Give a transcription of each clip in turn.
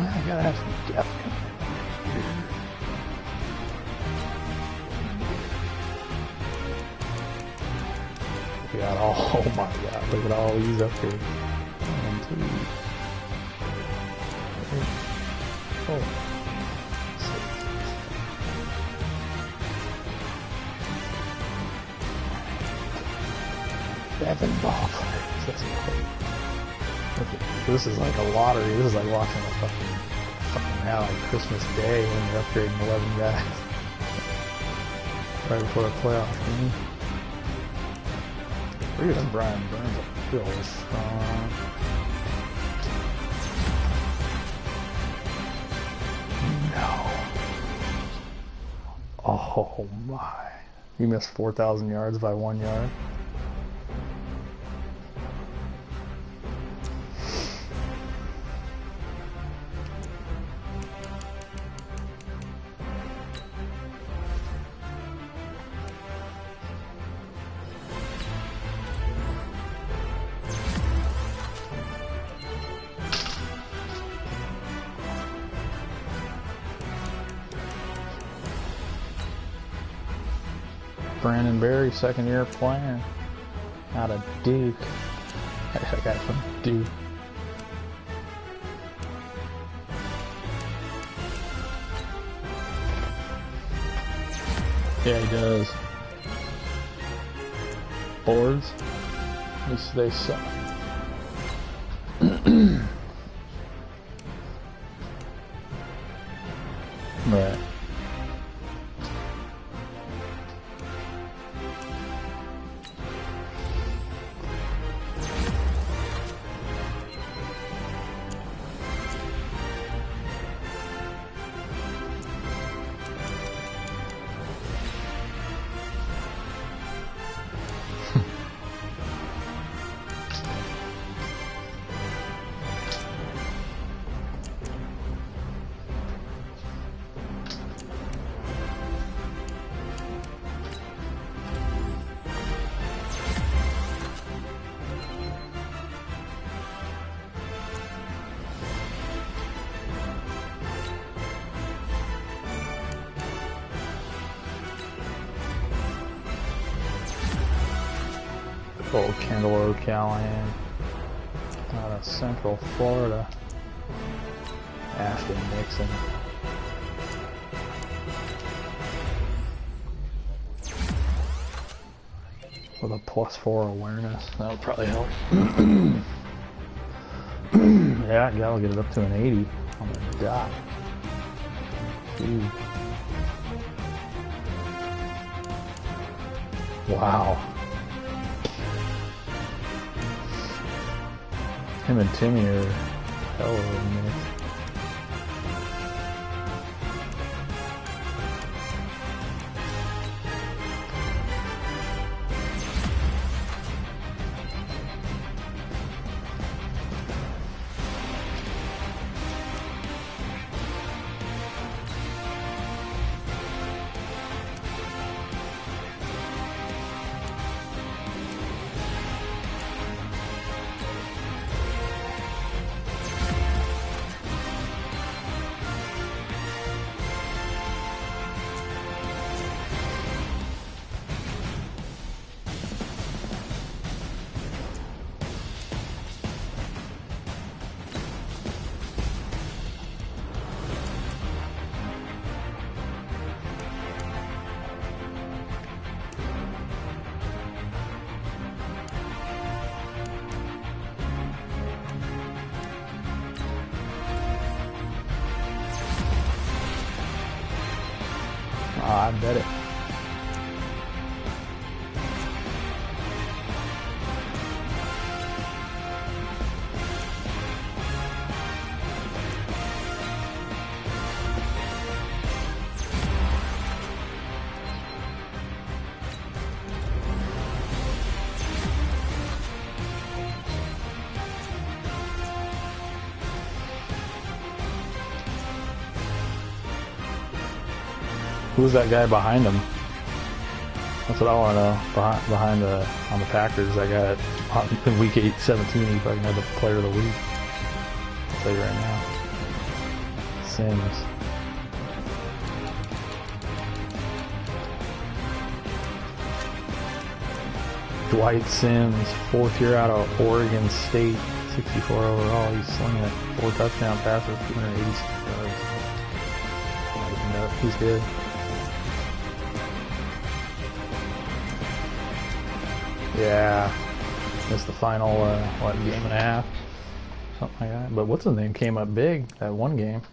I gotta have some depth coming in. We got all, oh my god, look at all these up here. 1, 2, 3, 4, 6, 7 ball players. That's cool. This is like a lottery. This is like watching a fucking now like Christmas Day when you're upgrading 11 guys right before the playoff game. Look at Brian Burns up real strong. No. Oh my. You missed 4,000 yards by 1 yard. Brandon Berry, second year playing out of Duke. I got from Duke. Yeah, he does. Boards, at least they suck. Right. Old Kendall O'Callahan out of Central Florida. Ashton Nixon. With a +4 awareness. That would probably help. Yeah, I'll get it up to an 80 on the dot. Dude. Wow. Him and Timmy are hell of a mix. I bet it. Who's that guy behind him? That's what I want to know. Behind the on the Packers, that guy in week 17, he fucking had the player of the week. I'll tell you right now. Sims. Dwight Sims, 4th year out of Oregon State, 64 overall. He's slinging it. 4 touchdown passes, 286 yards. He's good. Yeah. Missed the final, what, game and a half? Something like that. But what's his name came up big that one game.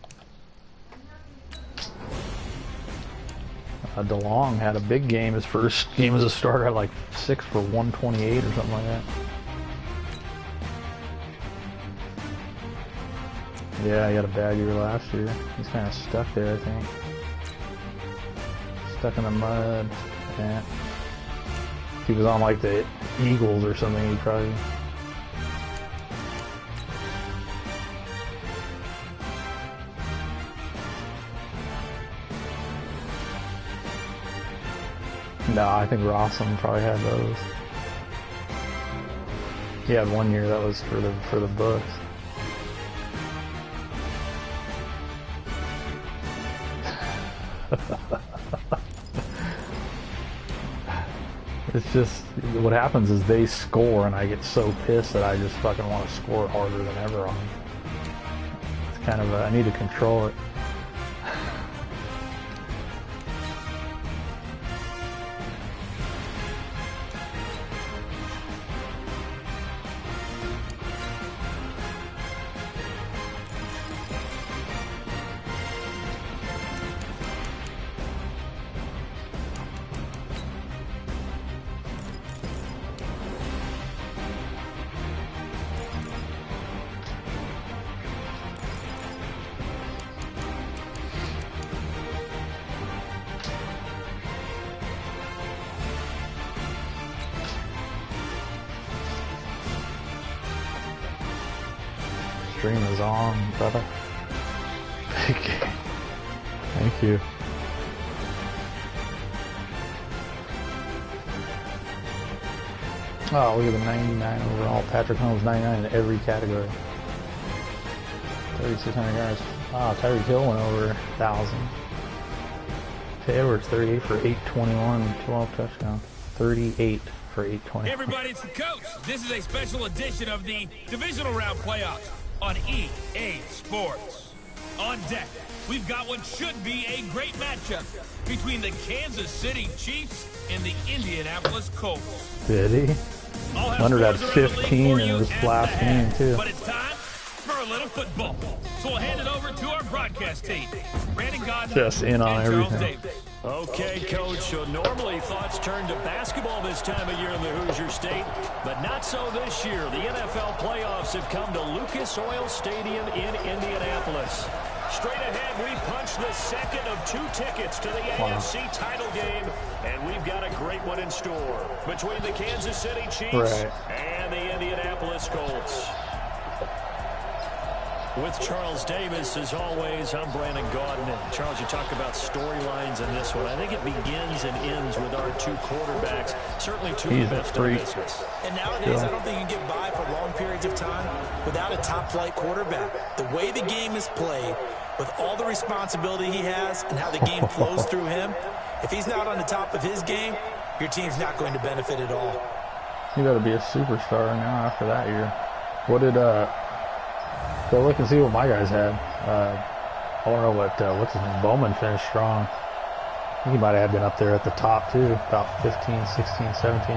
DeLong had a big game. His first game as a starter had like 6 for 128 or something like that. Yeah, he had a bad year last year. He's kind of stuck there, I think. Stuck in the mud. Yeah. If he was on like the Eagles or something, he'd probably... No, I think Rossum probably had those. He had one year that was for the books. It's just, what happens is they score and I get so pissed that I just fucking want to score harder than ever on them. It's kind of, I need to control it. Stream is on, brother. Thank you. Thank you. Oh, look at the 99 overall. Patrick Holmes 99 in every category. 3,600 yards. Ah, Tyreek Hill went over 1,000. Tay Edwards 38 for 821, 12 touchdowns. 38 for 820. Hey everybody, it's the coach. This is a special edition of the divisional round playoffs on EA Sports. On deck, we've got what should be a great matchup between the Kansas City Chiefs and the Indianapolis Colts. Did he? Leonard had 15 in his last game, too. But it's time for a little football. So we'll hand it over to our broadcast team. Brandon Godden just in on everything. Okay, Coach, so normally thoughts turn to basketball this time of year in the Hoosier State, but not so this year. The NFL playoffs have come to Lucas Oil Stadium in Indianapolis. Straight ahead, we punch the second of 2 tickets to the AFC title game, and we've got a great one in store between the Kansas City Chiefs and the Indianapolis Colts. With Charles Davis, as always, I'm Brandon Godden. And Charles, you talk about storylines in this one. I think it begins and ends with our 2 quarterbacks, certainly 2 of the best in the business. And nowadays, I don't think you can get by for long periods of time without a top-flight quarterback. The way the game is played, with all the responsibility he has and how the game flows through him, if he's not on the top of his game, your team's not going to benefit at all. You got to be a superstar now after that year. What did, go look and see what my guys had. I don't know what's his name, Bowman finished strong. I think he might have been up there at the top too, about 15, 16, 17.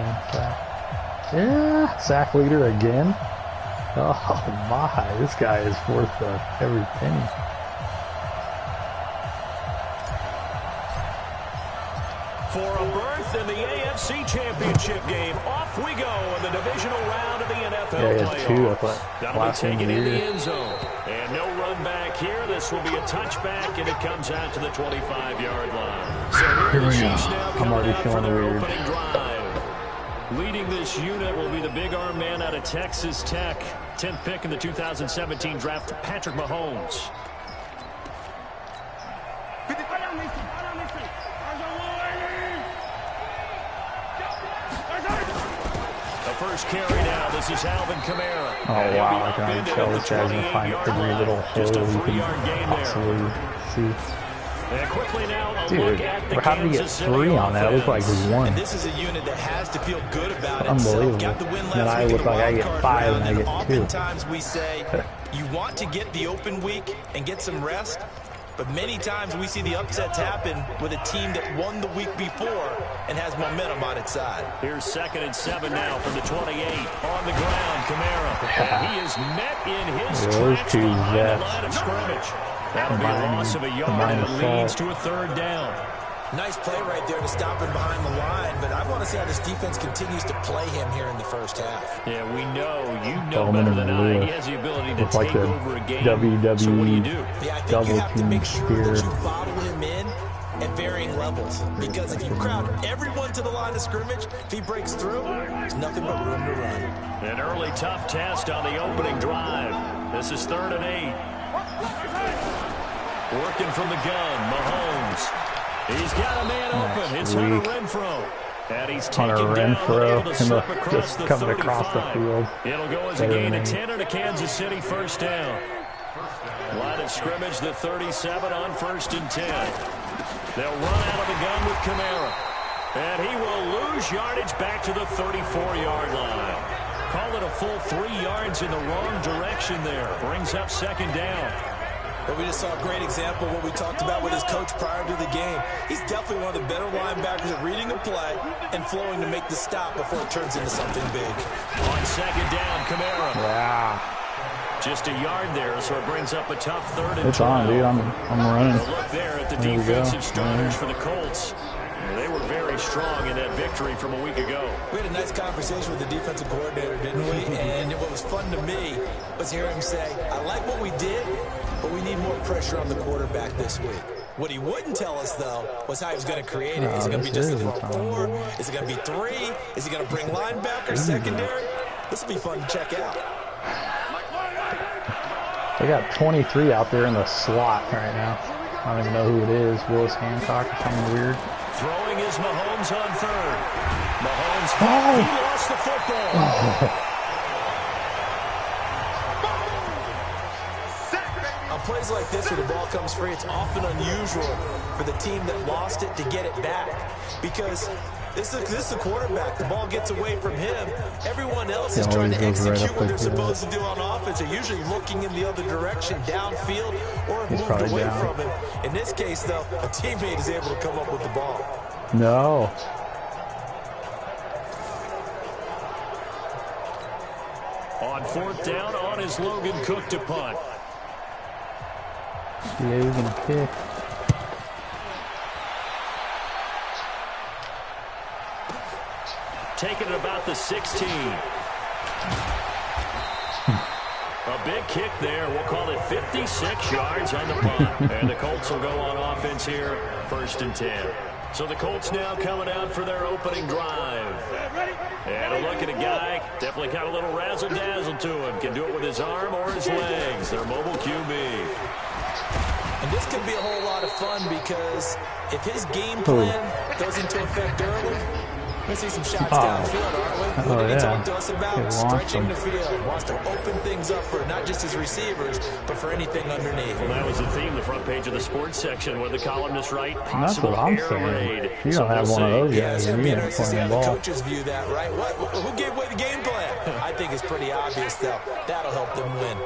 Yeah, sack leader again. Oh my, this guy is worth every penny. For a berth in the AFC Championship game, off we go in the divisional round of the NFL playoffs. That'll be taken in the end zone. And no run back here. This will be a touchback, and it comes out to the 25-yard line. So here the Chiefs now coming out for their opening drive. Leading this unit will be the big arm man out of Texas Tech. 10th pick in the 2017 draft, Patrick Mahomes. first carry now. This is Alvin Kamara. Oh, wow. I can tell this guy's going to find every little hole he can possibly see. And quickly now, dude, how did he get 3 on that? It looked like 1. And this is a unit that has to feel good about unbelievable. Got the win last then I week look like I get 5 and I get 2. Oftentimes we say you want to get the open week and get some rest, but many times we see the upsets happen with a team that won the week before and has momentum on its side. Here's 2nd and 7 now from the 28. On the ground, Kamara. And he is met in his tracks behind the line of scrimmage. That'll be a loss of a yard, and it leads to a 3rd down. Nice play right there to stop him behind the line, but I want to see how this defense continues to play him here in the first half. Yeah, we know. You know better than I. He has the ability to take over a game. WWE so what do you do? Yeah, I think you have to make sure that you bottle him in at varying levels, because if you crowd everyone to the line of scrimmage, if he breaks through, there's nothing but room to run. An early tough test on the opening drive. This is 3rd and 8. Working from the gun, Mahomes. He's got a man open. It's Hunter Renfrow. And he's taken down, able to slip across the 35. Across the field. It'll go as a gain of 10 and a Kansas City 1st down. Line of scrimmage, the 37 on 1st and 10. They'll run out of the gun with Kamara. And he will lose yardage back to the 34-yard line. Call it a full 3 yards in the wrong direction there. Brings up 2nd down. But we just saw a great example of what we talked about with his coach prior to the game. He's definitely one of the better linebackers at reading a play and flowing to make the stop before it turns into something big. On 2nd down, Kamara. Yeah. Just a yard there, so it brings up a tough 3rd and 12. It's on, dude. I'm running. A look there at the defensive starters for the Colts. They were very strong in that victory from a week ago. We had a nice conversation with the defensive coordinator, didn't we? And what was fun to me was hearing him say, I like what we did, but we need more pressure on the quarterback this week. What he wouldn't tell us, though, was how he was going to create it. Is it going to be just the front 4? Is it going to be 3? Is he going to bring linebackers, secondary? This will be fun to check out. They got 23 out there in the slot right now. I don't even know who it is. Willis Hancock or something weird. Throwing is Mahomes on 3rd. Mahomes, he lost the football. On plays like this where the ball comes free, it's often unusual for the team that lost it to get it back, because this is the quarterback. The ball gets away from him. Everyone else is trying to execute what they're supposed to do on offense. They're usually looking in the other direction, downfield, or moved away from him. In this case, though, a teammate is able to come up with the ball. No. On 4th down, on is Logan Cook to punt. Yeah, he's going to kick. Taking it about the 16. A big kick there. We'll call it 56 yards on the punt. And the Colts will go on offense here, 1st and 10. So the Colts now coming out for their opening drive. And a look at a guy, definitely got a little razzle-dazzle to him. Can do it with his arm or his legs. Their mobile QB. And this could be a whole lot of fun, because if his game plan goes into effect early, we're going to see some shots downfield, aren't we? What did he talk to us about? Stretching the field. Wants to open things up for not just his receivers, but for anything underneath. Well, that was the theme, the front page of the sports section, where the columnists write that's what I'm saying. You don't have one of those guys. Yeah, it's going to be interesting to see how the coaches view that, right? Who gave away the game plan? I think it's pretty obvious, though. That'll help them win.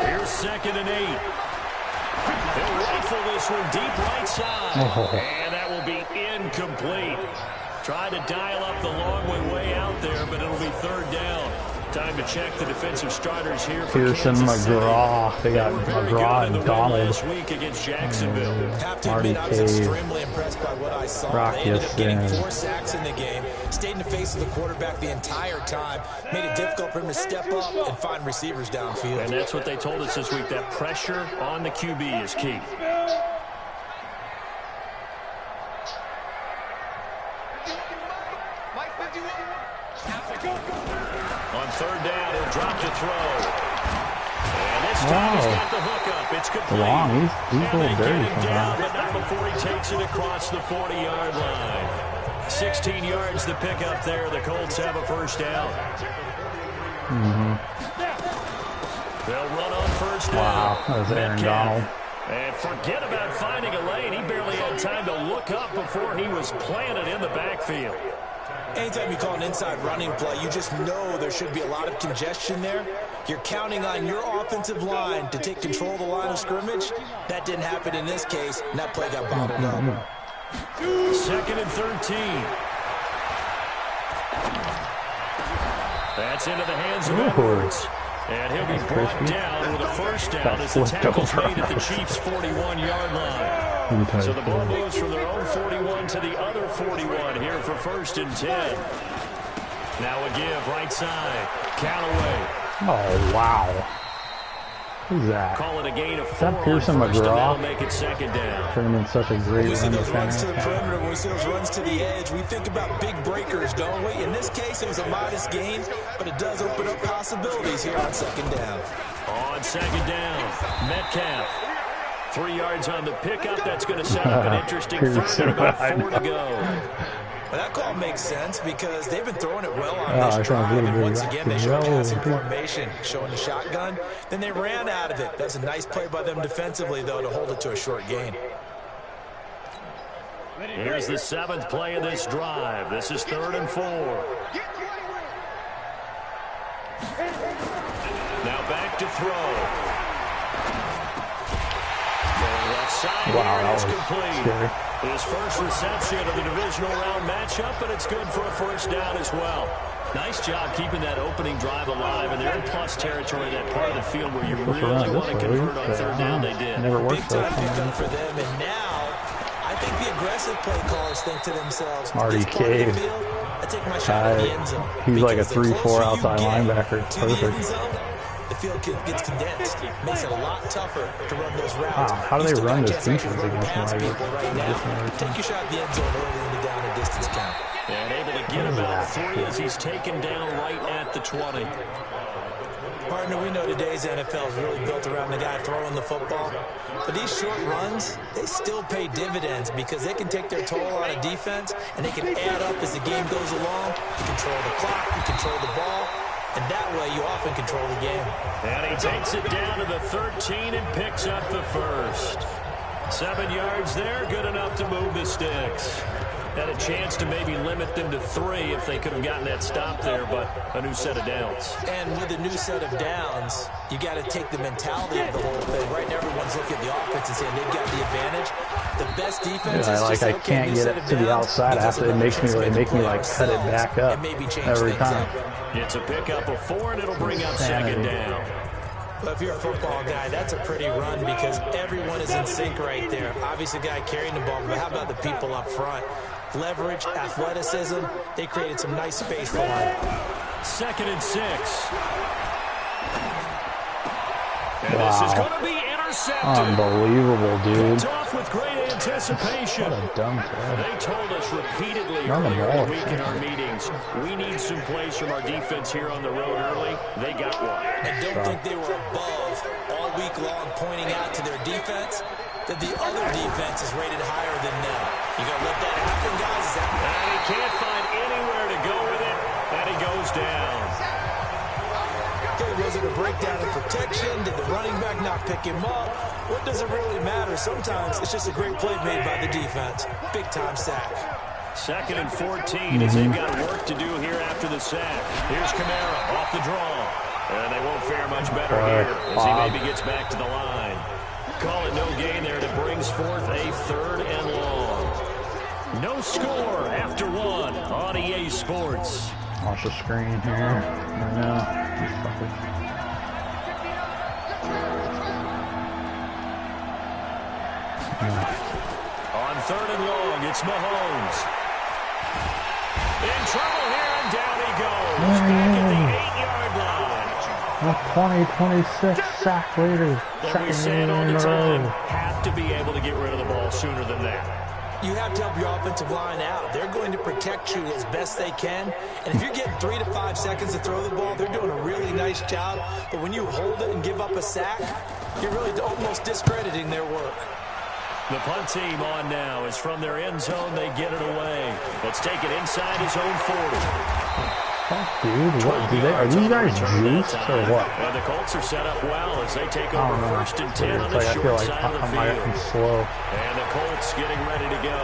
Here's 2nd and 8. They'll rifle this one deep right side. And that will be incomplete. Trying to dial up the long way out there, but it'll be 3rd down. Time to check the defensive starters here for Pearson, McGraw. They got McGraw and Donald. Last week against Jacksonville. Have to admit, I was extremely impressed by what I saw. They ended up getting 4 sacks in the game. Stayed in the face of the quarterback the entire time. Made it difficult for him to step up and find receivers downfield. And that's what they told us this week. That pressure on the QB is key. On 3rd down, he'll drop to throw. And this time he's got the hook up. It's complete. Long. He's a little dirty down, but not before he takes it across the 40-yard line. 16 yards to pick up there. The Colts have a first down. They'll run on first down. Wow, that was Aaron Donald. And forget about finding a lane. He barely had time to look up before he was planted in the backfield. Anytime you call an inside running play, you just know there should be a lot of congestion there. You're counting on your offensive line to take control of the line of scrimmage. That didn't happen in this case, and that play got bottled up. 2nd and 13. That's into the hands of Edwards. And he'll be brought down with a first down as the tackle's made at the Chiefs' 41-yard line. So the ball moves from their own 41 to the other 41 here for 1st and 10. Now a give right side. Callaway. Oh, wow. Who's that? Call it a gain of 4. Is that Pearson McGraw? Make it 2nd down. Turned in such a great we see run those runs to the defender. perimeter, when we see those runs to the edge, we think about big breakers, don't we? In this case, it was a modest gain, but it does open up possibilities here on 2nd down. On 2nd down, Metcalf. 3 yards on the pickup. That's going to set up an interesting 3rd and about 4 to go. Well, that call makes sense because they've been throwing it well on this drive, and once again they showed passing formation, showing the shotgun. Then they ran out of it. That's a nice play by them defensively, though, to hold it to a short gain. Here's the 7th play of this drive. This is 3rd and 4. Now back to throw. Wow, that was scary. His first reception of the divisional round matchup, but it's good for a first down as well. Nice job keeping that opening drive alive, and they're in plus territory, that part of the field where you really want to convert on 3rd down. They did. Big time pickup for them, and now I think the aggressive play callers think to themselves, Marty Cade. I take my shot at the end zone. He's like a 3-4 outside linebacker. Perfect. The field gets condensed. Makes it a lot tougher to run those routes. Wow, how do they run this defense against people right now? Take your shot at the end zone early in the down and distance count. And able to get about 3 as he's taken down right at the 20. Partner, we know today's NFL is really built around the guy throwing the football. But these short runs, they still pay dividends because they can take their toll on a defense and they can add up as the game goes along. You control the clock, you control the ball. And that way, you often control the game. And he takes it down to the 13 and picks up the first. 7 yards there, good enough to move the sticks. Had a chance to maybe limit them to 3 if they could have gotten that stop there, but a new set of downs. And with a new set of downs, you got to take the mentality of the whole thing. Right now, everyone's looking at the offense and saying they've got the advantage. The best defense is just I can't get it to the outside after it makes me like cut it back up every time. It's a pickup of 4, and it'll bring up 2nd down. Well, if you're a football guy, that's a pretty run because everyone is in sync right there. Obviously, the guy carrying the ball, but how about the people up front? Leverage, athleticism, they created some nice space for him. 2nd and 6. And this is going to be intercepted. Unbelievable, dude. Picked off with great anticipation. What a dumb play. They told us repeatedly earlier in the week in our meetings, we need some plays from our defense here on the road early. They got one. I don't think they were above all week long pointing out to their defense that the other defense is rated higher than them. You gonna let that happen, guys? And he can't find anywhere to go with it, and he goes down. Okay, was it a breakdown in protection? Did the running back not pick him up? What does it really matter? Sometimes it's just a great play made by the defense. Big-time sack. 2nd and 14 as they've got work to do here after the sack. Here's Kamara off the draw. And they won't fare much better here as he maybe gets back to the line. Call it no gain there, and it brings forth a 3rd and long. No score after 1 on EA Sports. Watch the screen here. I know. On 3rd and long, it's Mahomes. In trouble here, and down he goes. Back at the 8-yard line. 20-26 sack leader. And we say it all the time, have to be able to get rid of the ball sooner than that. You have to help your offensive line out. They're going to protect you as best they can. And if you're getting 3 to 5 seconds to throw the ball, they're doing a really nice job. But when you hold it and give up a sack, you're really almost discrediting their work. The punt team on now is from their end zone. They get it away. Let's take it inside his own 40. Fuck, dude, what do they? Are these guys juiced or what? And the Colts are set up well as they take over first and 10 on the I feel short like side of the I field. slow. And the Colts getting ready to go.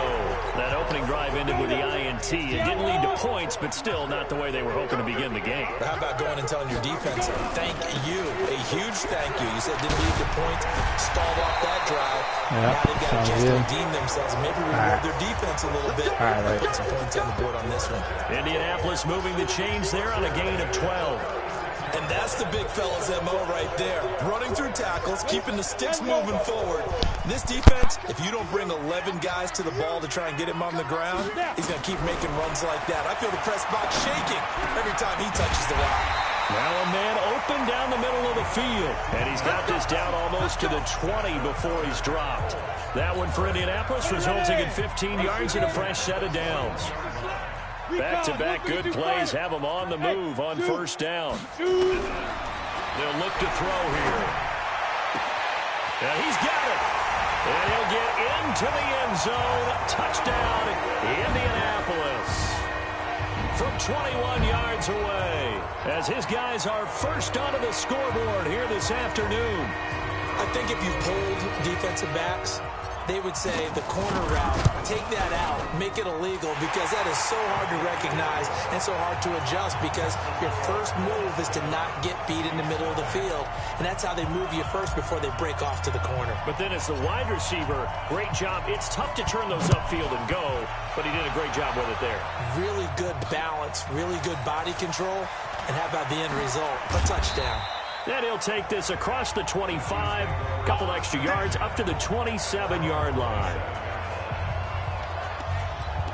That opening drive ended with the INT. It didn't lead to points, but still not the way they were hoping to begin the game. How about going and telling your defense, thank you, a huge thank you. You said didn't lead to points, stalled off that drive. Yep, now they've got a chance to redeem themselves and maybe reward their defense a little bit. Right. Put some points on the board on this one. Indianapolis moving the chains there on a gain of 12. And that's the big fella's MO right there. Running through tackles, keeping the sticks moving forward. This defense, if you don't bring 11 guys to the ball to try and get him on the ground, he's going to keep making runs like that. I feel the press box shaking every time he touches the rock. Now a man open down the middle of the field. And he's got this down almost to the 20 before he's dropped. That one for Indianapolis, resulting in 15 yards and a fresh set of downs. Back-to-back good plays have them on the move on first down. They'll look to throw here. And he's got it. And he'll get into the end zone. Touchdown, Indianapolis. From 21 yards away. As his guys are first onto the scoreboard here this afternoon. I think if you pulled defensive backs, they would say the corner route, take that out, make it illegal, because that is so hard to recognize and so hard to adjust, because your first move is to not get beat in the middle of the field, and that's how they move you first before they break off to the corner. But then as the wide receiver, great job. It's tough to turn those upfield and go, but he did a great job with it there. Really good balance, really good body control, and how about the end result? A touchdown. Then he'll take this across the 25, couple extra yards, up to the 27-yard line.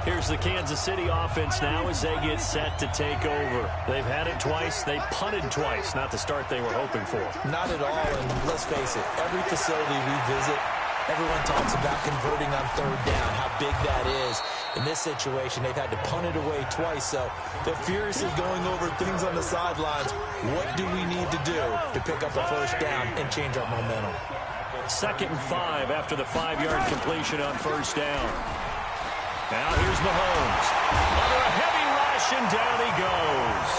Here's the Kansas City offense now as they get set to take over. They've had it twice. They punted twice. Not the start they were hoping for. Not at all, and let's face it, every facility we visit, everyone talks about converting on third down, how big that is. In this situation, they've had to punt it away twice, so they're furiously going over things on the sidelines. What do we need to do to pick up a first down and change our momentum? 2nd and 5 after the 5-yard completion on first down. Now here's Mahomes. Under a heavy rush, and down he goes.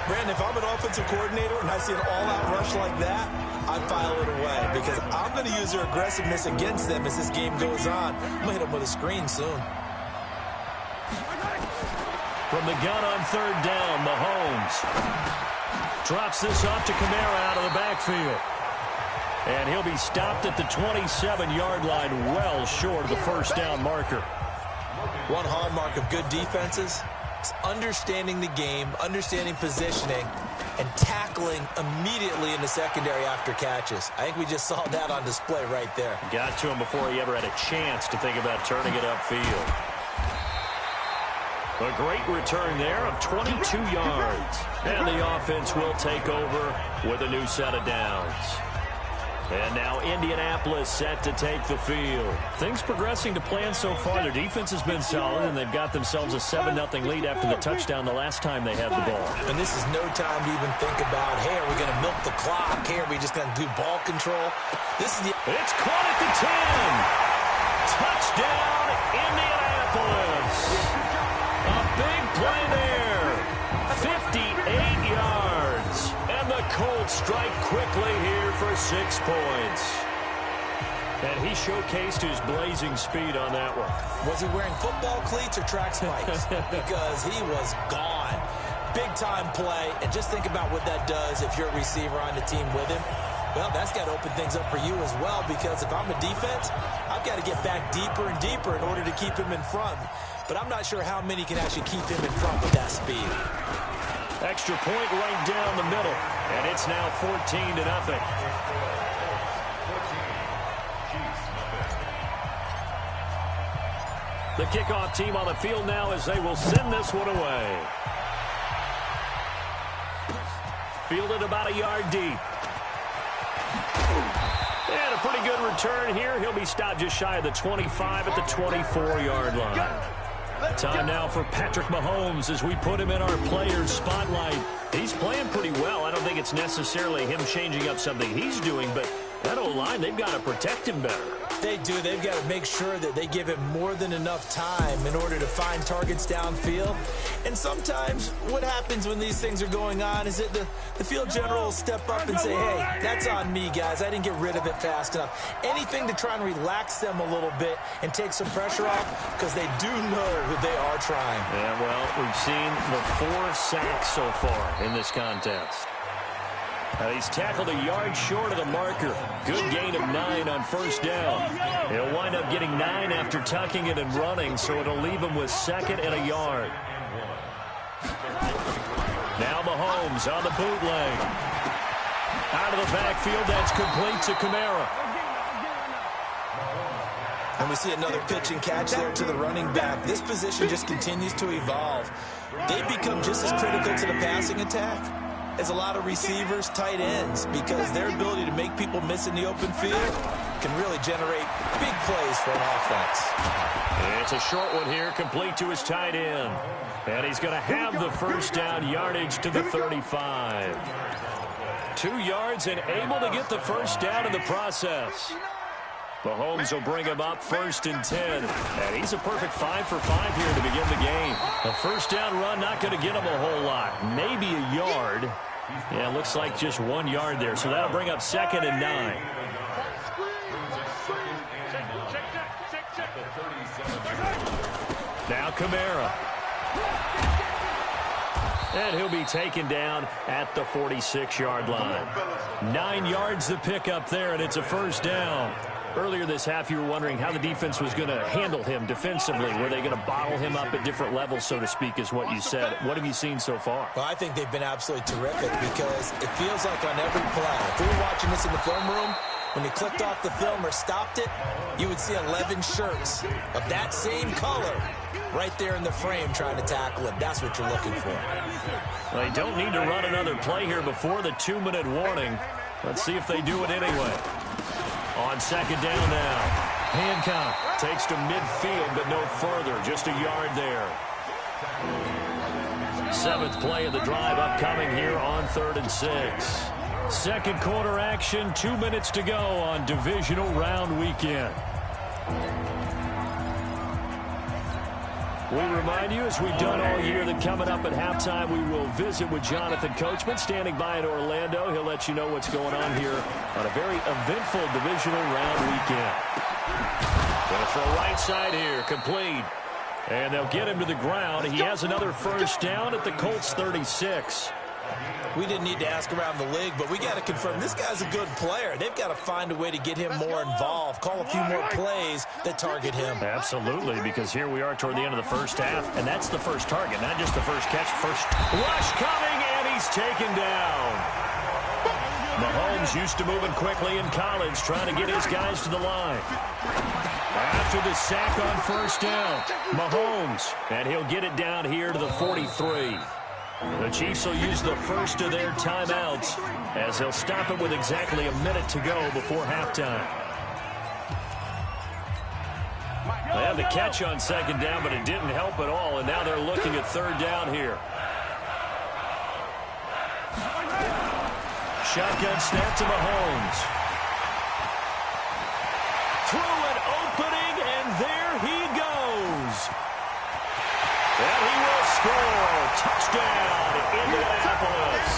Brandon, if I'm an offensive coordinator and I see an all-out rush like that, I file it away, because I'm going to use their aggressiveness against them as this game goes on. I'm going to hit them with a screen soon. From the gun on third down, Mahomes drops this off to Kamara out of the backfield. And he'll be stopped at the 27-yard line, well short of the first down marker. One hallmark of good defenses is understanding the game, understanding positioning, and tackling immediately in the secondary after catches. I think we just saw that on display right there. Got to him before he ever had a chance to think about turning it upfield. A great return there of 22 yards. And the offense will take over with a new set of downs. And now Indianapolis set to take the field. Things progressing to plan so far. Their defense has been solid, and they've got themselves a 7-0 lead after the touchdown the last time they had the ball. And this is no time to even think about, hey, are we going to milk the clock? Hey, are we just going to do ball control? This is the... It's caught at the 10. Touchdown, Indianapolis. A big play there. 58 yards. And the Colts strike quickly here for 6 points. And he showcased his blazing speed on that one. Was he wearing football cleats or track spikes? Because he was gone. Big-time play. And just think about what that does if you're a receiver on the team with him. Well, that's got to open things up for you as well, because if I'm a defense, I've got to get back deeper and deeper in order to keep him in front. But I'm not sure how many can actually keep him in front with that speed. Extra point right down the middle. And it's now 14-0. The kickoff team on the field now as they will send this one away. Fielded about a yard deep. And a pretty good return here. He'll be stopped just shy of the 25 at the 24-yard line. Time now for Patrick Mahomes as we put him in our players' spotlight. He's playing pretty well. I don't think it's necessarily him changing up something he's doing, but That O-line, they've got to protect him better. They do. They've got to make sure that they give him more than enough time in order to find targets downfield. And sometimes what happens when these things are going on is that the field general will step up and say, hey, that's on me, guys. I didn't get rid of it fast enough. Anything to try and relax them a little bit and take some pressure off, because they do know that they are trying. Yeah, well, we've seen the 4 sacks so far in this contest. He's tackled a yard short of the marker. Good gain of 9 on first down. He'll wind up getting 9 after tucking it and running, so it'll leave him with 2nd and a yard. Now Mahomes on the bootleg. Out of the backfield, that's complete to Kamara. And we see another pitch and catch there to the running back. This position just continues to evolve. They become just as critical to the passing attack as a lot of receivers, tight ends, because their ability to make people miss in the open field can really generate big plays for an offense. It's a short one here, complete to his tight end. And he's going to have the first down, yardage to the 35. 2 yards and able to get the first down in the process. Mahomes will bring him up 1st and 10. And he's a perfect 5 for 5 here to begin the game. A first down run not going to get him a whole lot. Maybe a yard. Yeah, looks like just 1 yard there. So that'll bring up 2nd and 9. Now Kamara. And he'll be taken down at the 46-yard line. 9 yards to pick up there, and it's a first down. Earlier this half, you were wondering how the defense was going to handle him defensively. Were they going to bottle him up at different levels, so to speak, is what you said. What have you seen so far? Well, I think they've been absolutely terrific, because it feels like on every play, if we were watching this in the film room, when he clicked off the film or stopped it, you would see 11 shirts of that same color right there in the frame trying to tackle him. That's what you're looking for. Well, they don't need to run another play here before the 2-minute warning. Let's see if they do it anyway. On 2nd down now. Hancock takes to midfield, but no further. Just a yard there. 7th play of the drive upcoming here on 3rd and 6. Second quarter action, 2 minutes to go on divisional round weekend. We remind you, as we've done all year, that coming up at halftime, we will visit with Jonathan Coachman, standing by in Orlando. He'll let you know what's going on here on a very eventful divisional round weekend. Going for a right side here, complete. And they'll get him to the ground. He has another first down at the Colts 36. We didn't need to ask around the league, but we got to confirm this guy's a good player. They've got to find a way to get him more involved, call a few more plays that target him. Absolutely, because here we are toward the end of the first half, and that's the first target, not just the first catch. First rush coming, and he's taken down. Mahomes used to moving quickly in college, trying to get his guys to the line. After the sack on first down, Mahomes, and he'll get it down here to the 43. The Chiefs will use the first of their timeouts as they'll stop it with exactly a minute to go before halftime. They had the catch on 2nd down, but it didn't help at all, and now they're looking at 3rd down here. Shotgun snap to Mahomes. Through an opening, and there he goes. And he will score. Touchdown, Indianapolis.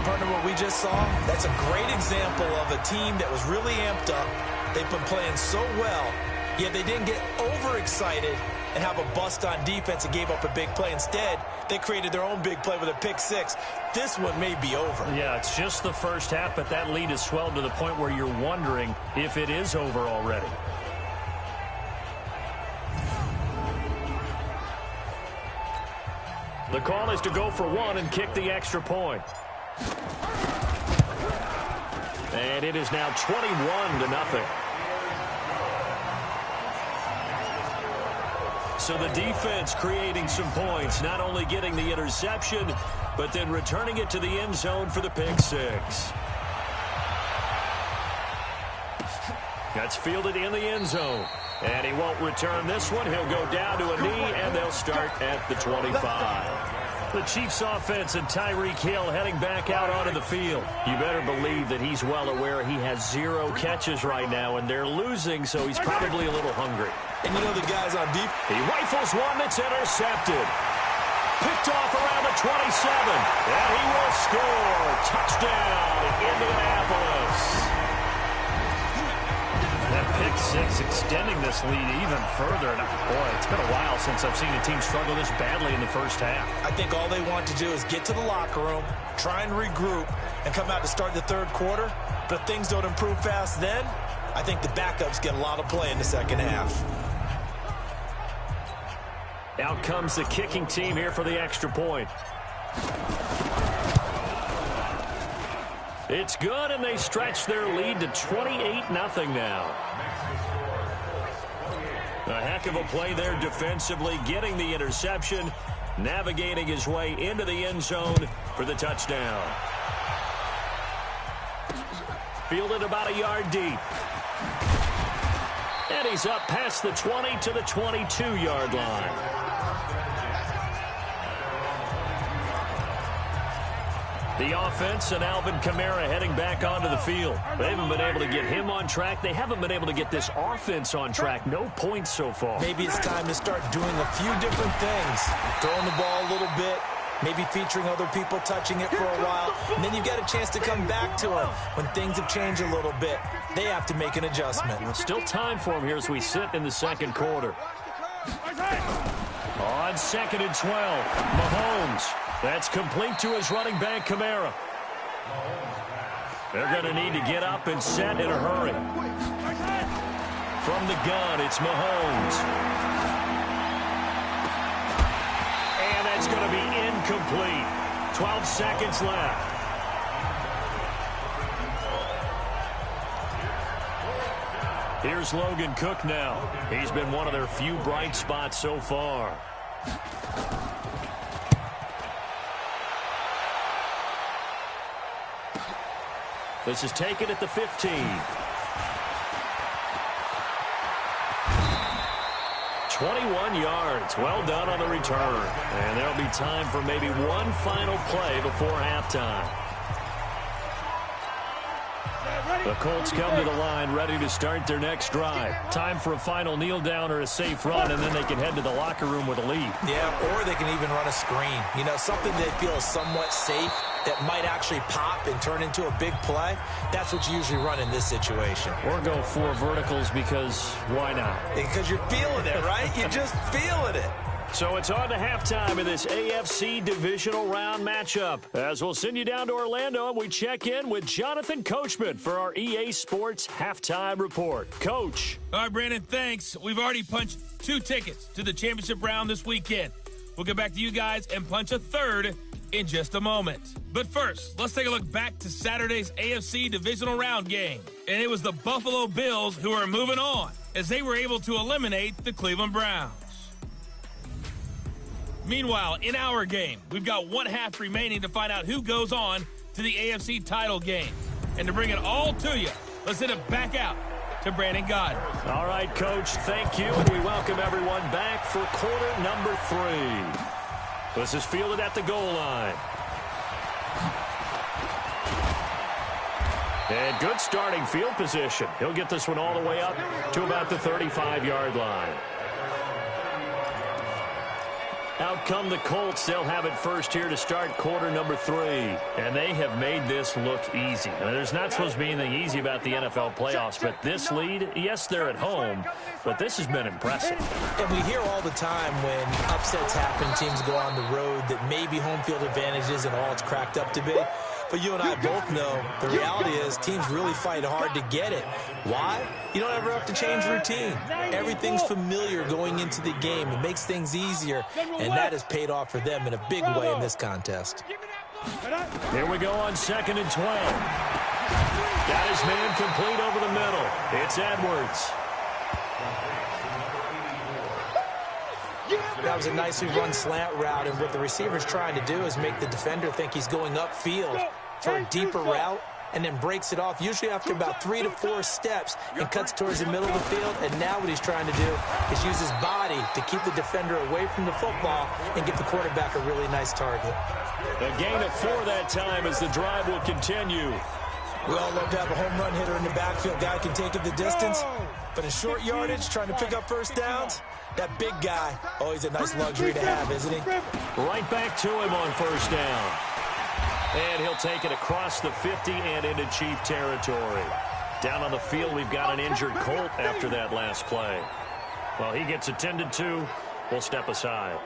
Partner, what we just saw, that's a great example of a team that was really amped up. They've been playing so well, yet they didn't get overexcited and have a bust on defense and gave up a big play. Instead, they created their own big play with a pick 6. This one may be over. Yeah, it's just the first half, but that lead has swelled to the point where you're wondering if it is over already. The call is to go for 1 and kick the extra point. And it is now 21-0. So the defense creating some points, not only getting the interception, but then returning it to the end zone for the pick 6. That's fielded in the end zone. And he won't return this one. He'll go down to a knee, and they'll start at the 25. The Chiefs offense and Tyreek Hill heading back out onto the field. You better believe that he's well aware he has 0 catches right now, and they're losing, so he's probably a little hungry. And you know the guys on deep. He rifles one that's intercepted. Picked off around the 27. And he will score. Touchdown, Indianapolis. That pick six extending this lead even further. And boy, it's been a while since I've seen a team struggle this badly in the first half. I think all they want to do is get to the locker room, try and regroup, and come out to start the third quarter. But if things don't improve fast then, I think the backups get a lot of play in the second half. Out comes the kicking team here for the extra point. It's good, and they stretch their lead to 28-0 now. A heck of a play there defensively, getting the interception, navigating his way into the end zone for the touchdown. Fielded about a yard deep. And he's up past the 20 to the 22-yard line. The offense and Alvin Kamara heading back onto the field. They haven't been able to get him on track. They haven't been able to get this offense on track. No points so far. Maybe it's time to start doing a few different things. Throwing the ball a little bit, maybe featuring other people touching it for a while, and then you get a chance to come back to it when things have changed a little bit. They have to make an adjustment. Well, still time for him here as we sit in the second quarter. On 2nd and 12, Mahomes. That's complete to his running back, Kamara. They're going to need to get up and set in a hurry. From the gun, it's Mahomes. And that's going to be incomplete. 12 seconds left. Here's Logan Cook now. He's been one of their few bright spots so far. This is taken at the 15. 21 yards. Well done on the return. And there'll be time for maybe one final play before halftime. The Colts come to the line ready to start their next drive. Time for a final kneel down or a safe run, and then they can head to the locker room with a lead. Yeah, or they can even run a screen. You know, something they feel is somewhat safe that might actually pop and turn into a big play. That's what you usually run in this situation. Or go 4 verticals because why not? Because you're feeling it, right? You're just feeling it. So it's on to halftime of this AFC divisional round matchup. As we'll send you down to Orlando, and we check in with Jonathan Coachman for our EA Sports Halftime Report. Coach. All right, Brandon, thanks. We've already punched 2 tickets to the championship round this weekend. We'll get back to you guys and punch a third in just a moment. But first, let's take a look back to Saturday's AFC divisional round game. And it was the Buffalo Bills who are moving on as they were able to eliminate the Cleveland Browns. Meanwhile, in our game, we've got 1 half remaining to find out who goes on to the AFC title game. And to bring it all to you, let's send it back out to Brandon Godden. All right, Coach, thank you, and we welcome everyone back for quarter number 3. This is fielded at the goal line. And good starting field position. He'll get this one all the way up to about the 35-yard line. Out come the Colts. They'll have it first here to start quarter number 3. And they have made this look easy. I mean, there's not supposed to be anything easy about the NFL playoffs, but this lead, yes, they're at home, but this has been impressive. And we hear all the time when upsets happen, teams go on the road, that maybe home field advantage isn't all it's cracked up to be. But you and I both know the reality is teams really fight hard to get it. Why? You don't ever have to change routine. Everything's familiar going into the game. It makes things easier, and that has paid off for them in a big way in this contest. Here we go on 2nd and 12. Got his man complete over the middle. It's Edwards. That was a nicely run slant route, and what the receiver's trying to do is make the defender think he's going upfield for a deeper route, and then breaks it off, usually after about 3 to 4 steps, and cuts towards the middle of the field. And now what he's trying to do is use his body to keep the defender away from the football and give the quarterback a really nice target. A gain of 4 that time as the drive will continue. We all love to have a home run hitter in the backfield. Guy can take it the distance, but in short yardage, trying to pick up first downs, that big guy, he's a nice luxury to have, isn't he? Right back to him on first down. And he'll take it across the 50 and into Chief territory. Down on the field, we've got an injured Colt after that last play. Well, he gets attended to. We'll step aside.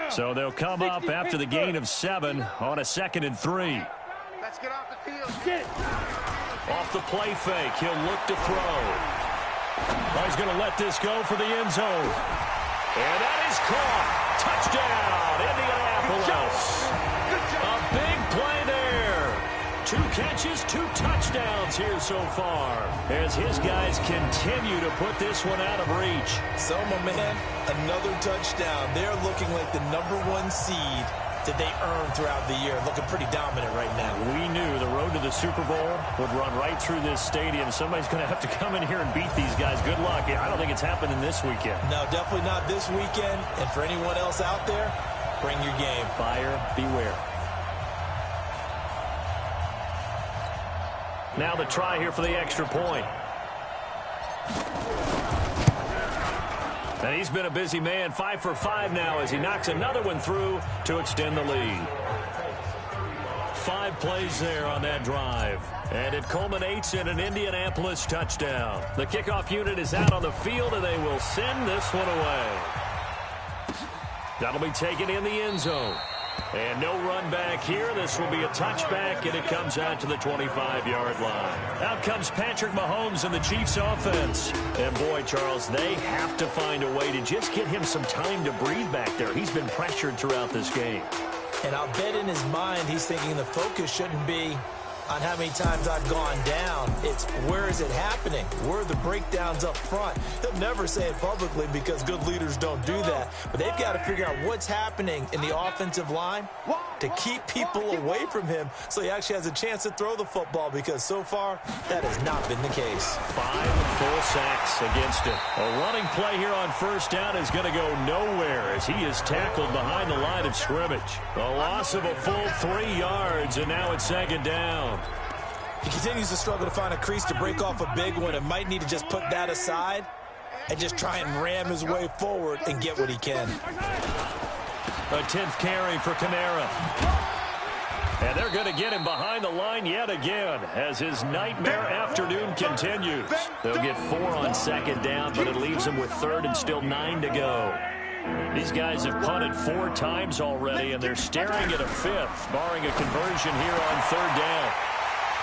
So they'll come up after the gain of 7 on a 2nd and 3. Let's get off the field. Off the play fake, he'll look to throw. He's going to let this go for the end zone. And that is caught. Touchdown, Indianapolis. A big play there. 2 catches, 2 touchdowns here so far, as his guys continue to put this one out of reach. So, my man, another touchdown. They're looking like the #1 seed that they earned throughout the year. Looking pretty dominant right now. We knew the road to the Super Bowl would run right through this stadium. Somebody's going to have to come in here and beat these guys. Good luck. I don't think it's happening this weekend. No, definitely not this weekend. And for anyone else out there, bring your game. Buyer beware. Now the try here for the extra point. And he's been a busy man, 5 for 5 now as he knocks another one through to extend the lead. 5 plays there on that drive. And it culminates in an Indianapolis touchdown. The kickoff unit is out on the field, and they will send this one away. That'll be taken in the end zone. And no run back here. This will be a touchback, and it comes out to the 25-yard line. Out comes Patrick Mahomes and the Chiefs offense. And boy, Charles, they have to find a way to just get him some time to breathe back there. He's been pressured throughout this game. And I'll bet in his mind he's thinking the focus shouldn't be on how many times I've gone down. It's where is it happening? Where are the breakdowns up front? He'll never say it publicly because good leaders don't do that. But they've got to figure out what's happening in the offensive line to keep people away from him so he actually has a chance to throw the football, because so far that has not been the case. 5 full sacks against him. A running play here on first down is going to go nowhere as he is tackled behind the line of scrimmage. A loss of a full 3 yards, and now it's 2nd down. He continues to struggle to find a crease to break off a big one and might need to just put that aside and just try and ram his way forward and get what he can. A 10th carry for Kamara. And they're going to get him behind the line yet again as his nightmare afternoon continues. They'll get 4 on 2nd down, but it leaves them with 3rd and still 9 to go. These guys have punted 4 times already, and they're staring at a 5th, barring a conversion here on 3rd down.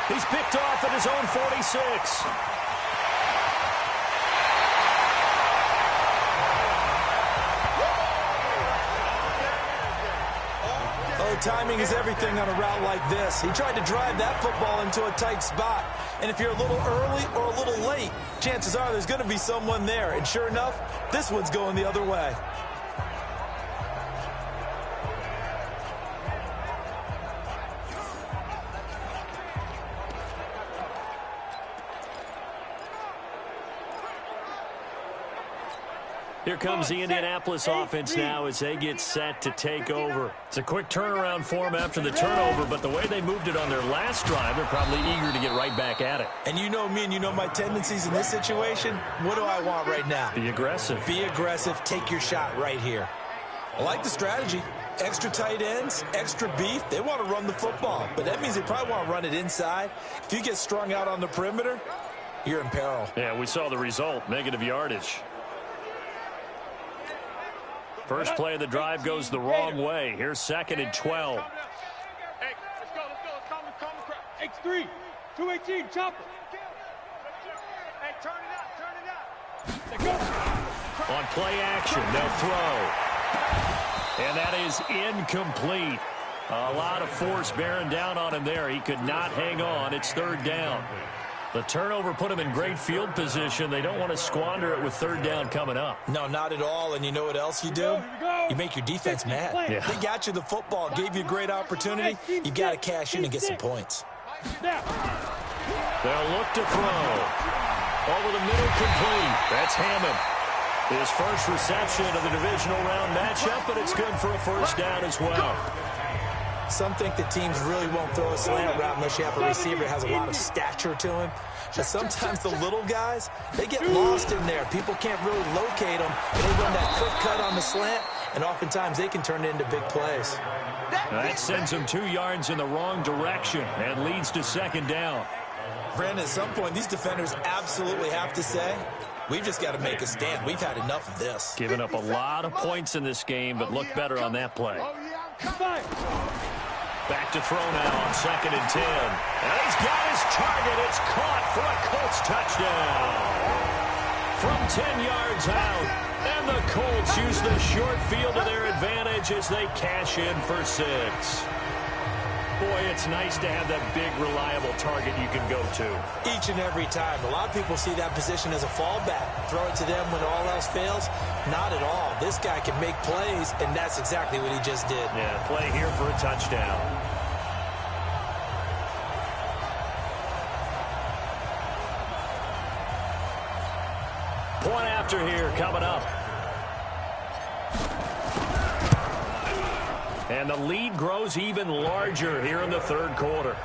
He's picked off at his own 46. Timing is everything on a route like this. He tried to drive that football into a tight spot. And if you're a little early or a little late, chances are there's going to be someone there. And sure enough, this one's going the other way. Here comes the Indianapolis offense now as they get set to take over. It's a quick turnaround for them after the turnover, but the way they moved it on their last drive, they're probably eager to get right back at it. And you know me and you know my tendencies in this situation. What do I want right now? Be aggressive. Be aggressive. Take your shot right here. I like the strategy. Extra tight ends, extra beef. They want to run the football, but that means they probably want to run it inside. If you get strung out on the perimeter, you're in peril. Yeah, we saw the result, negative yardage. First play of the drive goes the wrong way. Here's 2nd and 12. Hey, let's go. Calm the crowd. X3, 218, chopper. Hey, turn it up. On play action, they'll throw. And that is incomplete. A lot of force bearing down on him there. He could not hang on. It's 3rd down. The turnover put them in great field position. They don't want to squander it with third down coming up. No, not at all. And you know what else you do? You make your defense mad. Yeah. They got you the football, gave you a great opportunity. You got to cash in and get some points. They'll look to throw. Over the middle, complete. That's Hammond. His first reception of the divisional round matchup, but it's good for a first down as well. Some think that teams really won't throw a slant route unless you have a receiver that has a lot of stature to him. But sometimes the little guys, they get lost in there. People can't really locate them. And they run that quick cut on the slant, and oftentimes they can turn it into big plays. That sends them 2 yards in the wrong direction and leads to second down. Brandon, at some point, these defenders absolutely have to say, we've just got to make a stand. We've had enough of this. Giving up a lot of points in this game, but looked better on that play. Back to throw now on 2nd and 10. And he's got his target. It's caught for a Colts touchdown. From 10 yards out. And the Colts use the short field to their advantage as they cash in for 6. Boy, it's nice to have that big, reliable target you can go to. Each and every time. A lot of people see that position as a fallback. Throw it to them when all else fails. Not at all. This guy can make plays, and that's exactly what he just did. Yeah, play here for a touchdown. Point after here coming up. And the lead grows even larger here in the third quarter.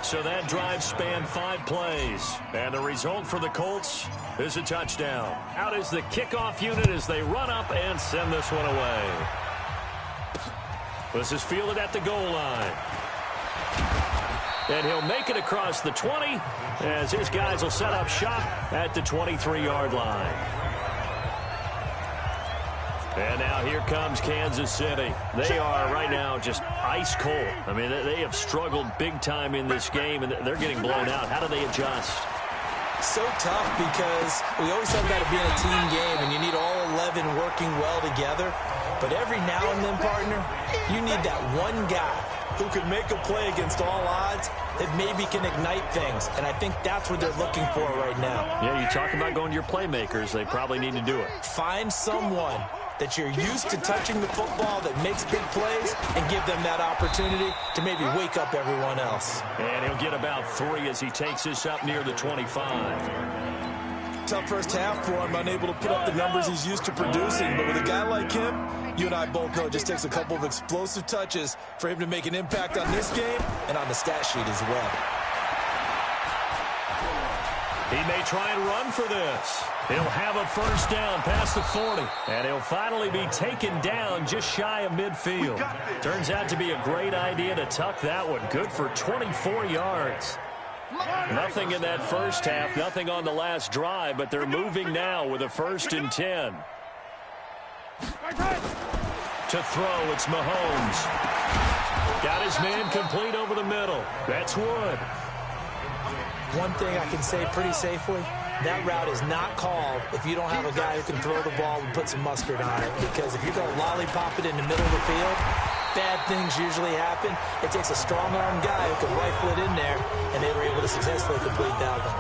So that drive spanned 5 plays. And the result for the Colts is a touchdown. Out is the kickoff unit as they run up and send this one away. This is fielded at the goal line. And he'll make it across the 20 as his guys will set up shop at the 23-yard line. And now here comes Kansas City. They are right now just ice cold. I mean, they have struggled big time in this game, and they're getting blown out. How do they adjust? So tough because we always talk about it being a team game, and you need all 11 working well together. But every now and then, partner, you need that one guy who can make a play against all odds that maybe can ignite things. And I think that's what they're looking for right now. Yeah, you talk about going to your playmakers. They probably need to do it. Find someone that you're used to touching the football that makes big plays and give them that opportunity to maybe wake up everyone else. And he'll get about 3 as he takes this up near the 25. Tough first half for him, unable to put up the numbers he's used to producing. But with a guy like him, you and I both know it just takes a couple of explosive touches for him to make an impact on this game and on the stat sheet as well. He may try and run for this. He'll have a first down past the 40. And he'll finally be taken down just shy of midfield. Turns out to be a great idea to tuck that one. Good for 24 yards. Nothing in that first half, nothing on the last drive, but they're moving now with a 1st and 10. To throw, it's Mahomes. Got his man complete over the middle. That's Wood. One thing I can say pretty safely, that route is not called if you don't have a guy who can throw the ball and put some mustard on it. Because if you're going to lollipop it in the middle of the field, bad things usually happen. It takes a strong-arm guy who can rifle it in there, and they were able to successfully complete that one.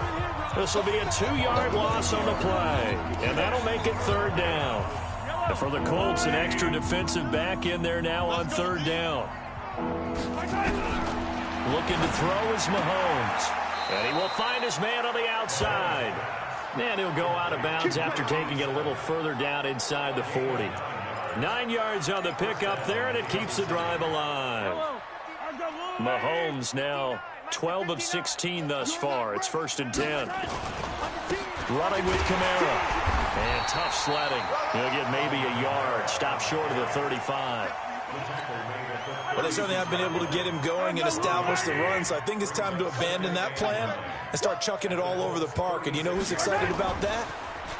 This will be a 2-yard loss on the play, and that'll make it 3rd down. And for the Colts, an extra defensive back in there now on 3rd down. Looking to throw is Mahomes. And he will find his man on the outside. And he'll go out of bounds after taking it a little further down inside the 40. 9 yards on the pickup there, and it keeps the drive alive. Mahomes now 12 of 16 thus far. It's 1st and 10. Running with Kamara. And tough sledding. He'll get maybe a yard. Stop short of the 35. Well, they certainly have been able to get him going and establish the run, so I think it's time to abandon that plan and start chucking it all over the park. And you know who's excited about that?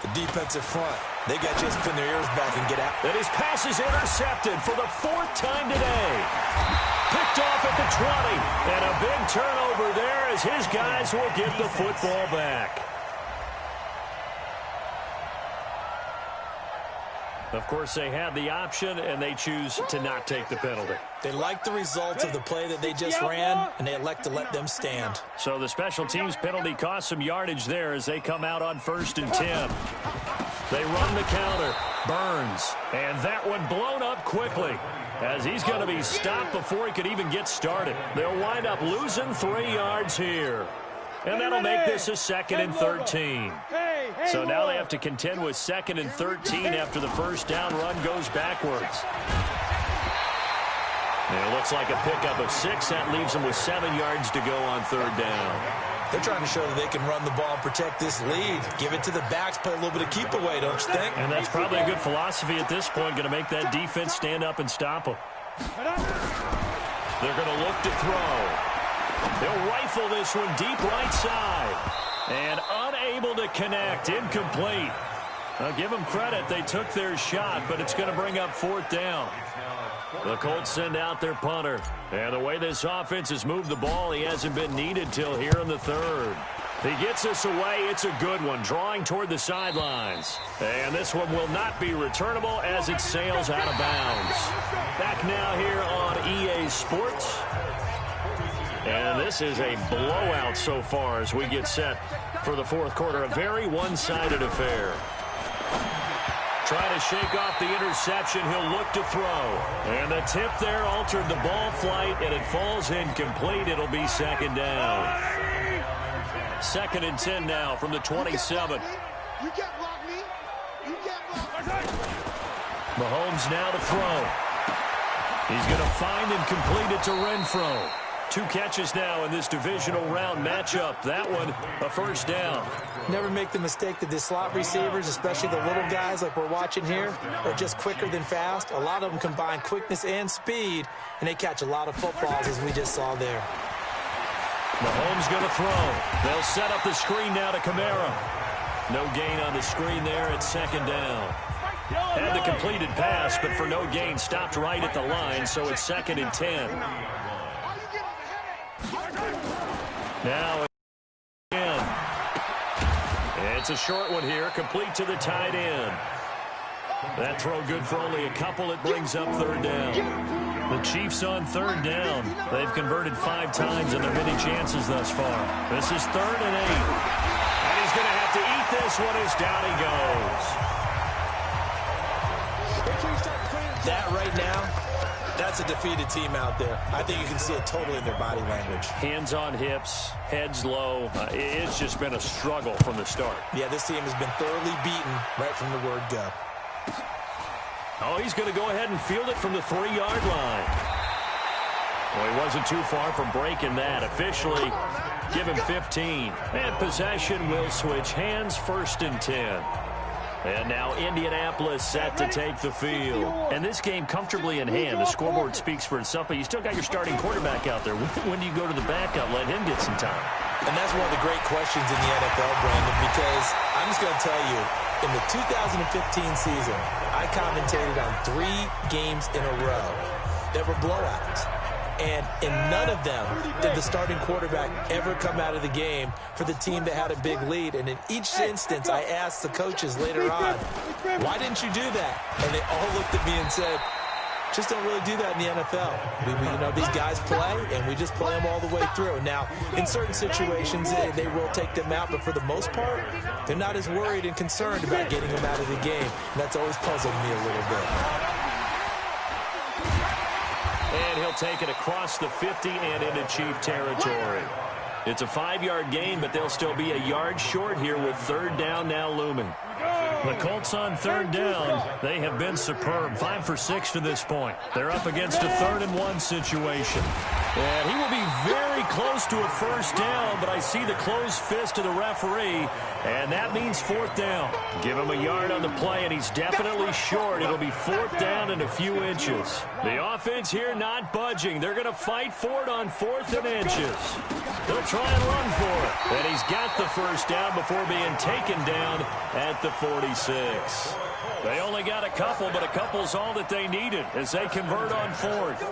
The defensive front. They got just pin their ears back and get out. And his pass is intercepted for the 4th time today. Picked off at the 20. And a big turnover there as his guys will get the football back. Of course, they had the option, and they choose to not take the penalty. They like the results of the play that they just ran, and they elect to let them stand. So the special teams penalty cost some yardage there as they come out on 1st and 10. They run the counter. Burns. And that one blown up quickly as he's going to be stopped before he could even get started. They'll wind up losing 3 yards here. And that'll make this a 2nd and 13. So now they have to contend with 2nd and 13 after the first down run goes backwards. And it looks like a pickup of 6. That leaves them with 7 yards to go on 3rd down. They're trying to show that they can run the ball and protect this lead. Give it to the backs, play a little bit of keep away, don't you think? And that's probably a good philosophy at this point, going to make that defense stand up and stop them. They're going to look to throw. They'll rifle this one deep right side. And unable to connect. Incomplete. I'll give them credit. They took their shot, but it's going to bring up 4th down. The Colts send out their punter. And the way this offense has moved the ball, he hasn't been needed till here in the 3rd. He gets this away. It's a good one, drawing toward the sidelines. And this one will not be returnable as it sails out of bounds. Back now here on EA Sports. And this is a blowout so far as we get set for the 4th quarter. A very one-sided affair. Trying to shake off the interception. He'll look to throw. And the tip there altered the ball flight, and it falls incomplete. It'll be 2nd down. 2nd and 10 now from the 27. Mahomes now to throw. He's going to find and complete it to Renfro. 2 catches now in this divisional round matchup. That one, a 1st down. Never make the mistake that the slot receivers, especially the little guys like we're watching here, are just quicker than fast. A lot of them combine quickness and speed, and they catch a lot of footballs, as we just saw there. Mahomes going to throw. They'll set up the screen now to Kamara. No gain on the screen there at 2nd down. Had the completed pass, but for no gain, stopped right at the line, so it's 2nd and 10. Now again. It's a short one here, complete to the tight end. That throw good for only a couple. It brings up 3rd down. The Chiefs on 3rd down. They've converted 5 times in their many chances thus far. This is 3rd and 8. And he's going to have to eat this one as down he goes. That right now, that's a defeated team out there. I think you can see it totally in their body language. Hands on hips, heads low. It's just been a struggle from the start. Yeah, this team has been thoroughly beaten right from the word go. Oh, he's going to go ahead and field it from the 3-yard line. Well, he wasn't too far from breaking that. Officially, give him 15. And possession will switch hands, 1st and 10. And now Indianapolis set to take the field. And this game comfortably in hand. The scoreboard speaks for itself, but you still got your starting quarterback out there. When do you go to the backup? Let him get some time. And that's one of the great questions in the NFL, Brandon, because I'm just going to tell you, in the 2015 season, I commentated on 3 games in a row that were blowouts. And in none of them did the starting quarterback ever come out of the game for the team that had a big lead. And in each instance, I asked the coaches later on, why didn't you do that? And they all looked at me and said, just don't really do that in the NFL. You know, these guys play, and we just play them all the way through. Now, in certain situations, they will take them out, but for the most part, they're not as worried and concerned about getting them out of the game. And that's always puzzled me a little bit. And he'll take it across the 50 and into Chief territory. It's a 5-yard gain, but they'll still be a yard short here with 3rd down now looming. The Colts on 3rd down. They have been superb. 5 for 6 to this point. They're up against a 3rd and 1 situation. And he will be very close to a 1st down, but I see the closed fist of the referee, and that means 4th down. Give him a yard on the play, and he's definitely short. It'll be 4th down and a few inches. The offense here not budging. They're going to fight for it on 4th and inches. They'll try and run for it. And he's got the 1st down before being taken down at the 46. They only got a couple, but a couple's all that they needed as they convert on fourth.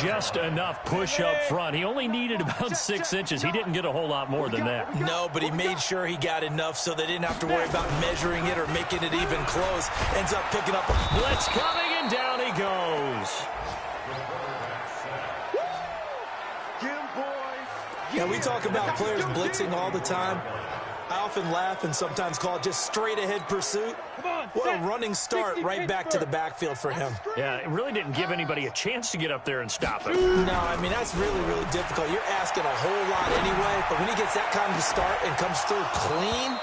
Just enough push up front. He only needed about 6 inches. He didn't get a whole lot more than that. No, but he made sure he got enough so they didn't have to worry about measuring it or making it even close. Ends up picking up a blitz coming, and down he goes. Yeah, we talk about players blitzing all the time. I often laugh and sometimes call it just straight-ahead pursuit. What a running start right back to the backfield for him. Yeah, it really didn't give anybody a chance to get up there and stop him. No, I mean, that's really, really difficult. You're asking a whole lot anyway, but when he gets that kind of start and comes through clean,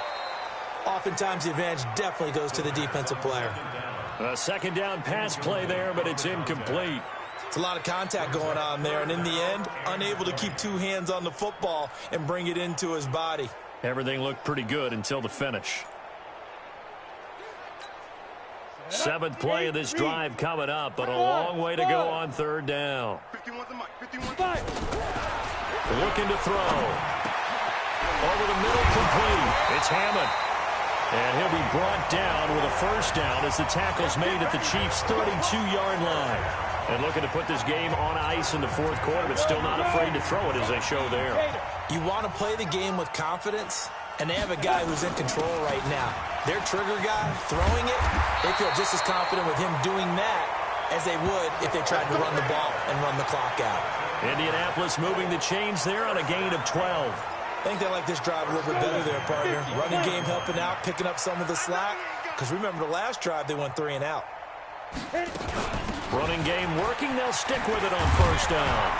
oftentimes the advantage definitely goes to the defensive player. A second down pass play there, but it's incomplete. It's a lot of contact going on there, and in the end, unable to keep two hands on the football and bring it into his body. Everything looked pretty good until the finish. 7th play of this drive coming up, but a long way to go on third down. Looking to throw. Over the middle, complete. It's Hammond. And he'll be brought down with a first down as the tackle's made at the Chiefs' 32-yard line. And looking to put this game on ice in the fourth quarter, but still not afraid to throw it as they show there. You want to play the game with confidence, and they have a guy who's in control right now. Their trigger guy, throwing it, they feel just as confident with him doing that as they would if they tried to run the ball and run the clock out. Indianapolis moving the chains there on a gain of 12. I think they like this drive a little bit better there, partner. Running game helping out, picking up some of the slack. Because remember the last drive, they went 3 and out. Running game working. They'll stick with it on first down.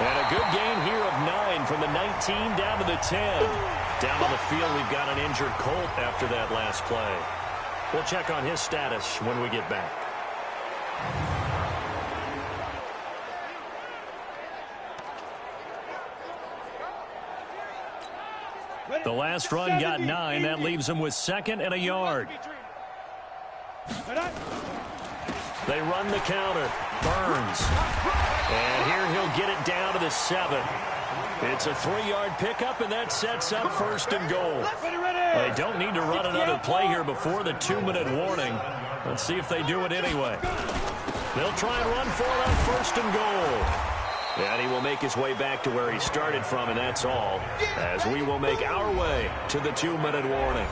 And a good gain here of 9 from the 19 down to the 10. Down on the field, we've got an injured Colt after that last play. We'll check on his status when we get back. The last run got 9. That leaves him with 2nd and a yard. They run the counter. Burns. And here he'll get it down to the 7. It's a 3-yard pickup, and that sets up 1st and goal. They don't need to run another play here before the 2-minute warning. Let's see if they do it anyway. They'll try and run for it on 1st and goal. And he will make his way back to where he started from, and that's all, as we will make our way to the 2-minute warning.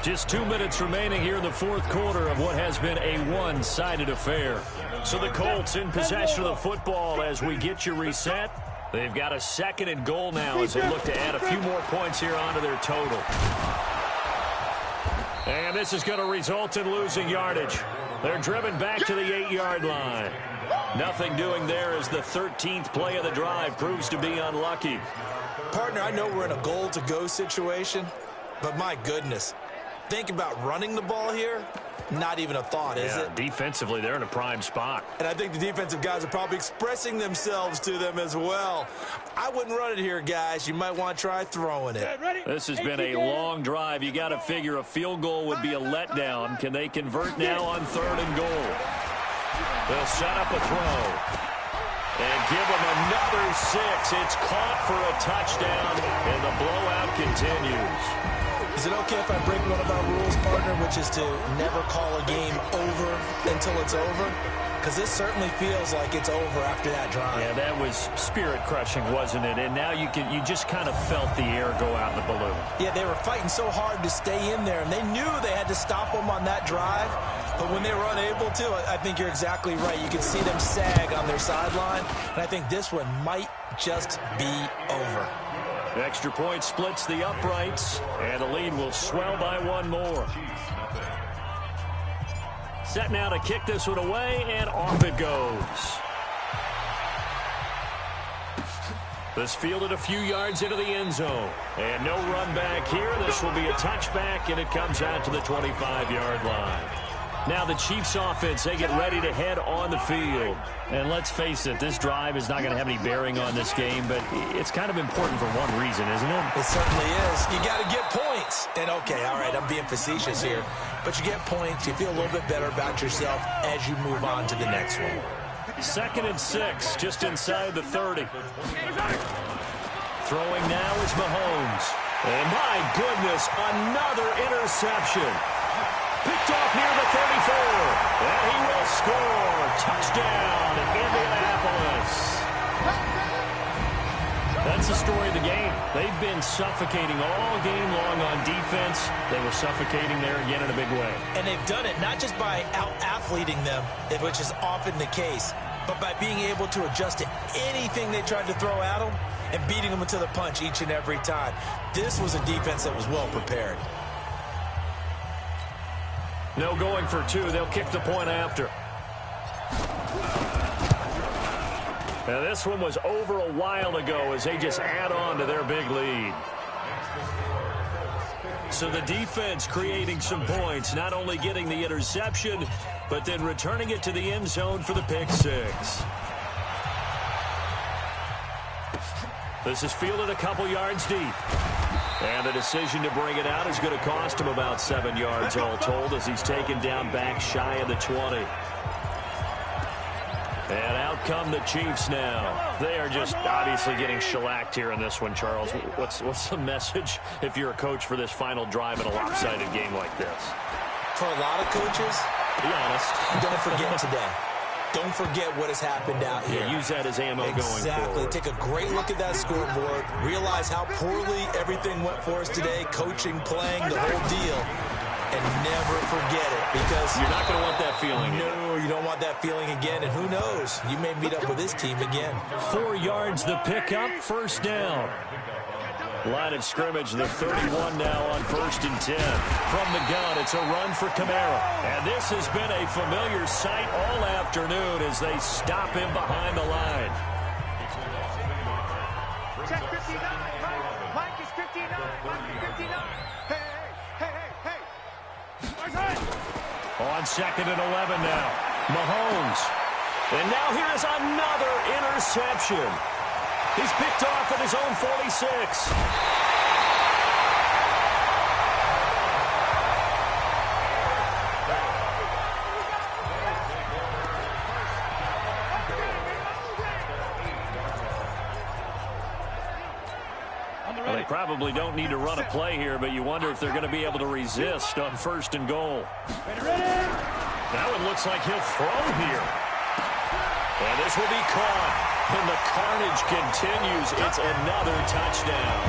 Just 2 minutes remaining here in the fourth quarter of what has been a one-sided affair. So the Colts in possession of the football as we get you reset. They've got a 2nd and goal now as they look to add a few more points here onto their total. And this is going to result in losing yardage. They're driven back to the 8-yard line. Nothing doing there as the 13th play of the drive proves to be unlucky. Partner, I know we're in a goal-to-go situation, but my goodness. Think about running the ball here. Not even a thought, is it? Defensively, they're in a prime spot. And I think the defensive guys are probably expressing themselves to them as well. I wouldn't run it here, guys. You might want to try throwing it. This has been a long drive. You got to figure a field goal would be a letdown. Can they convert now on 3rd and goal? They'll set up a throw. And give them another 6. It's caught for a touchdown, and the blowout continues. Is it okay if I break one of our rules, partner, which is to never call a game over until it's over? Because this certainly feels like it's over after that drive. Yeah, that was spirit-crushing, wasn't it? And now you just kind of felt the air go out in the balloon. Yeah, they were fighting so hard to stay in there, and they knew they had to stop them on that drive. But when they were unable to, I think you're exactly right. You can see them sag on their sideline, and I think this one might just be over. Extra point splits the uprights, and the lead will swell by 1 more. Set now to kick this one away, and off it goes. This fielded a few yards into the end zone. And no run back here. This will be a touchback, and it comes out to the 25-yard line. Now the Chiefs offense, they get ready to head on the field. And let's face it, this drive is not going to have any bearing on this game, but it's kind of important for one reason, isn't it? It certainly is. You got to get points. And okay, all right, I'm being facetious here. But you get points, you feel a little bit better about yourself as you move on to the next one. 2nd and 6, just inside the 30. Throwing now is Mahomes. And my goodness, another interception. Picked off near the 34. And he will score. Touchdown, Indianapolis. That's the story of the game. They've been suffocating all game long on defense. They were suffocating there again in a big way. And they've done it not just by out-athleting them, which is often the case, but by being able to adjust to anything they tried to throw at them and beating them to the punch each and every time. This was a defense that was well prepared. No going for two. They'll kick the point after. Now this one was over a while ago as they just add on to their big lead. So the defense creating some points, not only getting the interception, but then returning it to the end zone for the pick six. This is fielded a couple yards deep. And the decision to bring it out is going to cost him about 7 yards all told as he's taken down back shy of the 20. And out come the Chiefs now. They are just obviously getting shellacked here in this one, Charles. What's the message if you're a coach for this final drive in a lopsided game like this? For a lot of coaches, be honest, don't forget today. Don't forget what has happened out here. Yeah, use that as ammo going forward. Exactly. Take a great look at that scoreboard. Realize how poorly everything went for us today. Coaching, playing, the whole deal. And never forget it, because you're not going to want that feeling. No, you don't want that feeling again. And who knows? You may meet up with this team again. 4 yards the pickup, first down. Line of scrimmage, the 31 now on 1st and 10. From the gun, it's a run for Kamara. And this has been a familiar sight all afternoon as they stop him behind the line. Check 59, Mike is 59, Mike is 59. Hey. On 2nd and 11 now. Mahomes. And now here's another interception. He's picked off at his own 46. Well, they probably don't need to run a play here, but you wonder if they're going to be able to resist on 1st and goal. Now it looks like he'll throw here. And this will be caught. And the carnage continues. It's another touchdown.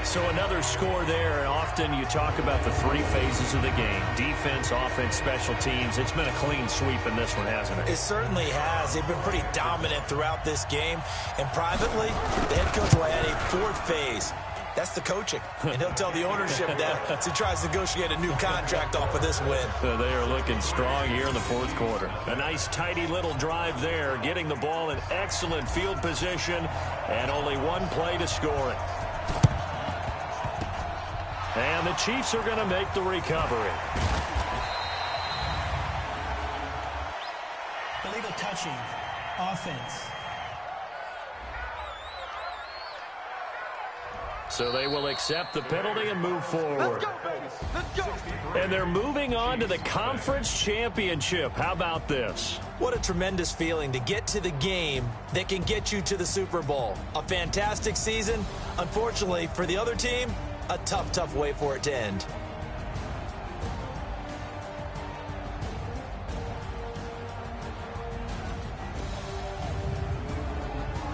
So another score there. And often you talk about the 3 phases of the game. Defense, offense, special teams. It's been a clean sweep in this one, hasn't it? It certainly has. They've been pretty dominant throughout this game. And privately, the head coach will add a 4th phase. That's the coaching. And he'll tell the ownership that as he tries to negotiate a new contract off of this win. They are looking strong here in the 4th quarter. A nice, tidy little drive there, getting the ball in excellent field position, and only 1 play to score it. And the Chiefs are going to make the recovery. Illegal touching. Offense. So they will accept the penalty and move forward. Let's go, baby. Let's go. And they're moving on to the conference championship. How about this? What a tremendous feeling to get to the game that can get you to the Super Bowl. A fantastic season. Unfortunately, for the other team, a tough way for it to end.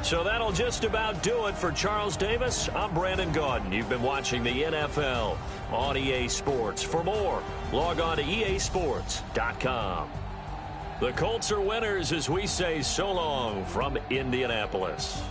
So that'll just about do it for Charles Davis. I'm Brandon Gaudin. You've been watching the NFL on EA Sports. For more, log on to easports.com. The Colts are winners as we say so long from Indianapolis.